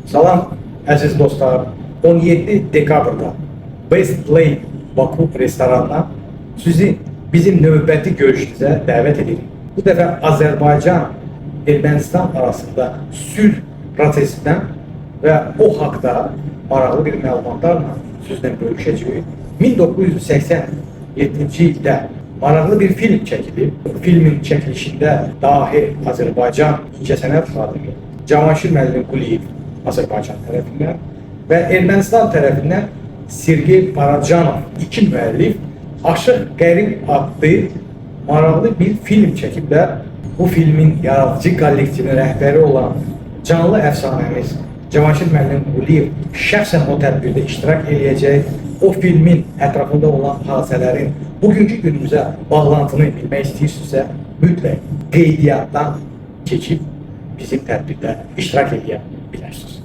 Salam əziz dostlar, 17 dekabrda Best Lane Baku restoranına sizi bizim növbəti görüşünüzə dəvət edirik. Bu dəfə Azərbaycan, Ermənistan arasında sülh prosesindən və o haqda maraqlı bir məlumatlarla sizlə bölüşəcəyik. 1987-ci ildə maraqlı bir film çəkilib. Filmin çəkilişində dahi Azərbaycan incəsənət xadimi Cavanşir müəllim Quliyev Azərbaycan tərəfindən və Ermənistan tərəfindən Sergey Parajanov iki müəllif Aşıq Qərib adlı maraqlı bir film çəkiblər. Bu filmin yaradıcı kollektivinin rəhbəri olan canlı əfsanəmiz Cavanşir müəllim Quliyev şəxsən o tədbirdə iştirak edəcək. O filmin ətrafında olan hadisələrin bugünkü günümüzə bağlantını bilmək istəyirsinizsə, mütləq qeydiyyatdan keçib bizim tədbirdə iştirak edə bilərsiniz.